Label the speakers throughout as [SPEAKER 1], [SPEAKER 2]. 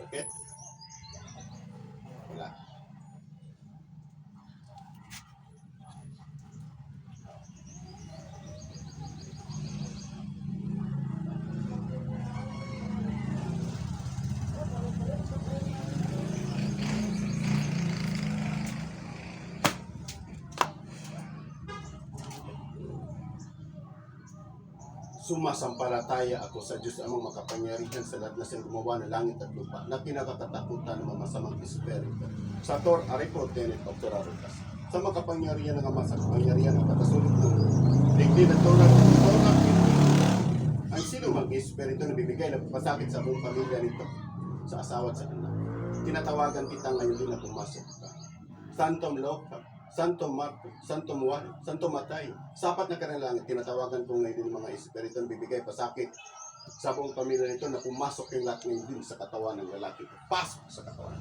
[SPEAKER 1] Sakit? Wala. Sumasampalataya ako sa Diyos amang makapangyarihan sa lahat na siyang gumawa ng langit at lupa na kinakatakutan ng mga masamang espiritu. Sa Tor, Aripo, Tenet, Octorarutas. Sa makapangyarihan ng ama, sa kapangyarihan ng pagkasulot ng digdi ng tulad ng tulad ang sino mag-espiritu na bibigay ng pasakit sa buong pamilya nito, sa asawa at sa anak. Tinatawagan kita ngayon din na pumasok ka. Santom Loka, Santo Marco, Santo Juan, Santo Matay. Sapat na kanilangan, tinatawagan ko ngayon ng mga espiritu na bibigay pasakit sa buong pamilya nito na pumasok yung lahat ng din sa katawan ng lalaki. Pasok sa katawan.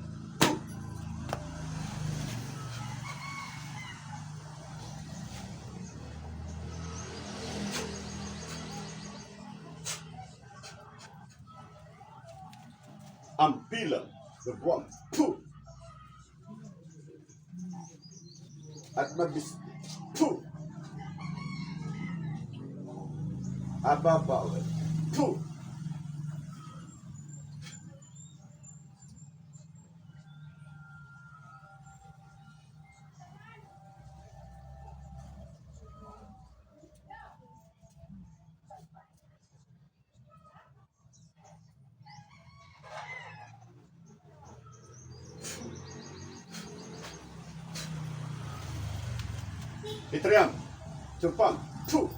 [SPEAKER 1] Ang bilang, the one, two. At magbis, two. Ababaw, two. Itriam, Surpam, two.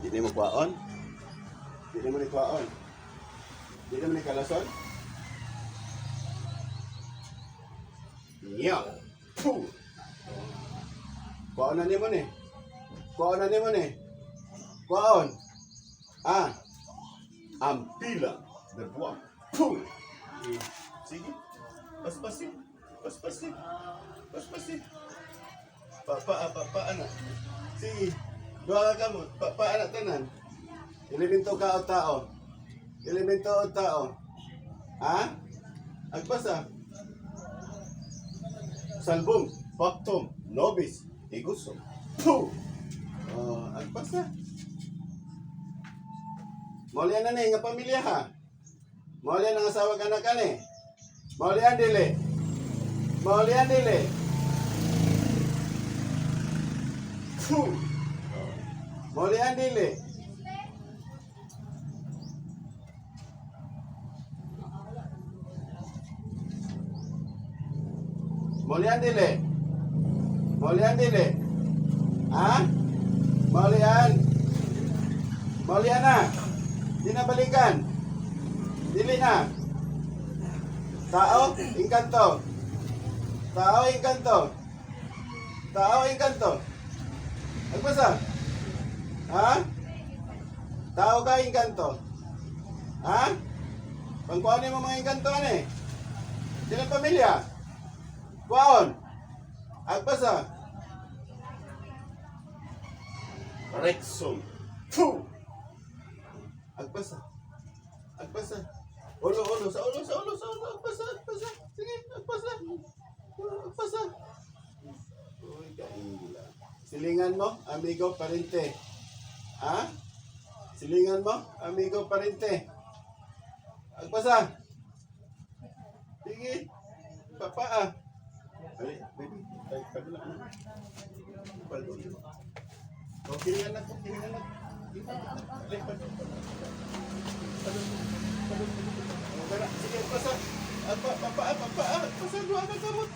[SPEAKER 1] Hindi mo kwaon? Hindi mo ni kwaon? Hindi mo ni kalason? Yeah, two. Kwaon na ni mo ni? Kwaon na ni mo ni? Kwaon? Ah, ang bilang na buwan. Two. Sige, paspasin, paspasin, paspasin. Anak. Sige. Dua ka mo. Anak tanan. Elemento ka o tao. Elemento o tao. Ha? Agpasa. Salbong. Faktum. Nobis. Igusom. Puh! Agpasa. Maulian na ni nga pamilya ha. Maulian ang asawa ka na ka ni. Maulian dili. Maulian dili. Maulian dili. Maulian dili. Maulian dili. Ha? Maulian. Maulian na. Di na balikan. Dili na. Tao, inkanto. Tao, inkanto. Tao, inkanto. Agpasa? Ha? Tao ka inkanto? Ha? Pangkuhanin mo mga inkanto ani? Silang pamilya? Kuhaon? Agpasa? Rexum. Puh! Agpasa? Agpasa? Ulo, sa ulo. Agpasa. Sige, agpasa. Agpasa. Uy, kaila. Silingan mo, amigo parente. Ha? Silingan mo, amigo parente. Agpasa. Sige. Papa. Ali, baby. Kabila ka na. O, kilingan na. Ali, sige, agpasa. Papa. Agpasa, dua na kamot.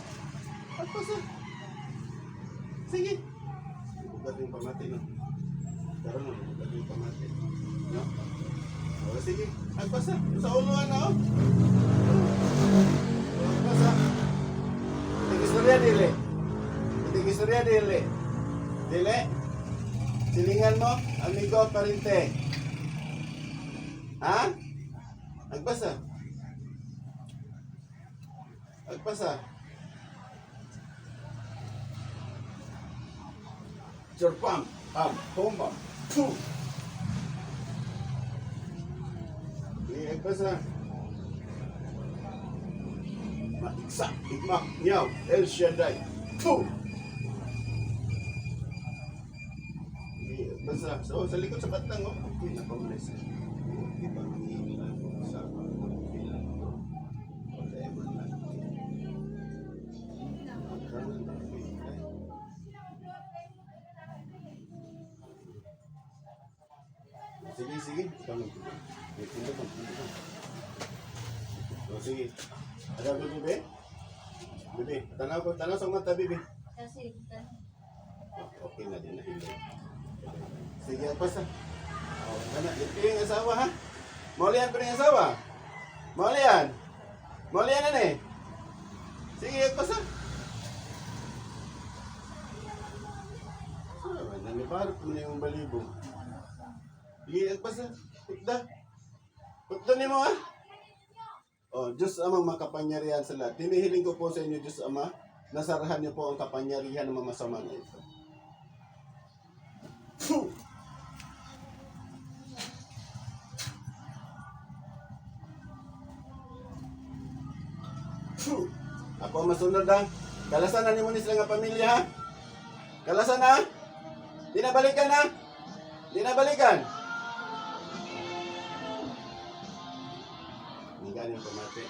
[SPEAKER 1] Agpasa. Sige. Bukat yung pamati, no? Karoon mo, bukat yung pamati. No? O, sige. Agpasa. Sa unuan na, oh. Agpasa. Iting istorya, dili. Dili. Silingan mo, amigo, parente. Ha? Agpasa. Surpam, bomba, puh. Agpasa. Maigsa, igma, niyaw, El Shaddai. Two! Basta, so sa likod sa batang, oh, okay na pamulay. Di ba mangihilan sa pagpilang ko? Whatever na. Sige, sige. Kami. Pinda ka, pinda ka. O, sige. Ada ba, bebe? Bebe, tanaw sa mata, bebe.
[SPEAKER 2] Kasi,
[SPEAKER 1] Okay na din, nahilay. Sige, pasa. O, kana, ito yung asawa, ha? Maulian ko na yung asawa. Maulian. Maulian na eh. Sige, pasa. Naniparot mo na yung balibong. Sige, pasa. Putda. Putda ni mo, ha? O, Diyos Amang makapangyarihan sa lahat. Hinihiling ko po sa inyo, Diyos Ama, nasarahan niyo po ang kapangyarihan ng mga masama na ito. Phew! Phew! Ako ang masunod, ha? Kalasan na ni mo ni sila nga pamilya, ha? Kalasan na? Di na balikan, ha? Di na balikan. Hindi galing pamati.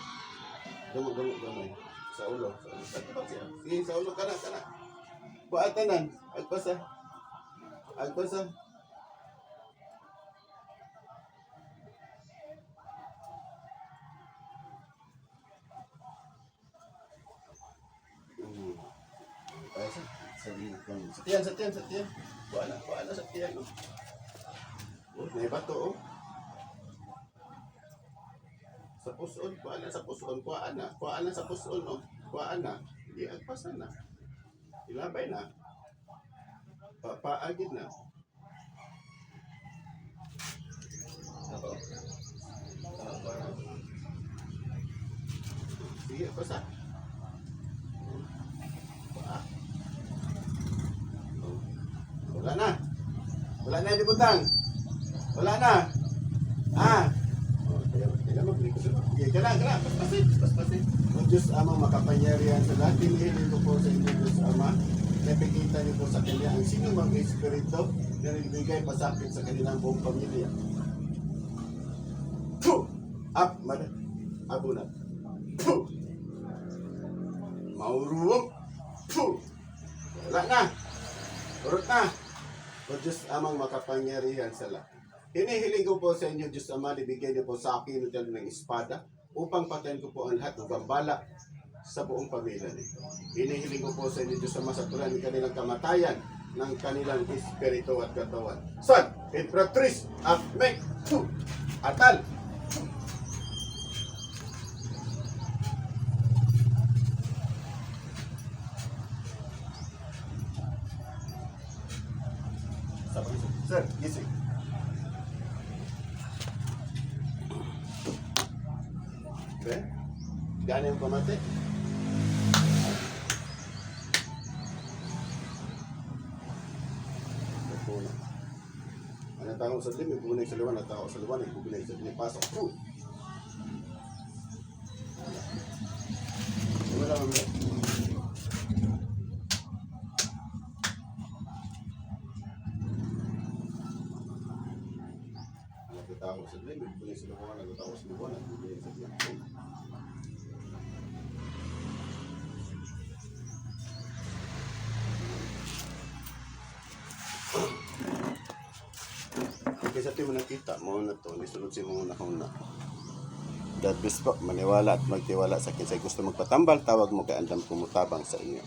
[SPEAKER 1] Dumog. Sa ulo. Pagkipak siya. Sige, sa ulo. Kana. Buatanan. Agpasa. Sa tiyan. Buana sa tiyan. Oh, may bato, oh. Sa puson, kuhaan na sa puson, oh. Kuhaan na. Hindi, agpasan na. Ilabay na. Paagid na. Ako. Sige, agpasa. Wala na yung butang. Wala na. Kaya, paspasin. Ang Diyos Amang makapangyarihan sa lahat, hinihiling ko po sa inyo, Diyos Ama, napikita niyo po sa kanya ang sino mang espiritu na nagbigay pasakit sa kanilang buong pamilya. Puh! Up, mada. Abunat. Puh! Mauruwag. Puh! Wala na. Urot na. O Diyos Amang makapangyarihan sa lahat. Hinihiling ko po sa inyo, Diyos Ama, ibigay niyo po sa akin ng espada upang patayin ko po ang lahat ng gambala sa buong pamilya nito. Hinihiling ko po sa inyo, Diyos Ama, sa tulad ng kanilang kamatayan ng kanilang espiritu at katawan. Son, Imperatrice, Akmek, Atal. Sir, gising. Okay? Gano'n yung pamati? Ano tao sa dilim, may bunay sa liwan, at tao sa liwan, may bunay sa dilim. Pasok. Wala naman. Tao sa dilim, may bunay sa liwan, at tao sa liwan, at bunay sa dilim. Kaysa ito mo nakita, mo na ito, nisunod si mga nakuna. God bless po, maniwala at magtiwala sa kinsay gusto magpatambal, tawag mo kay Andam Kumutabang sa inyo.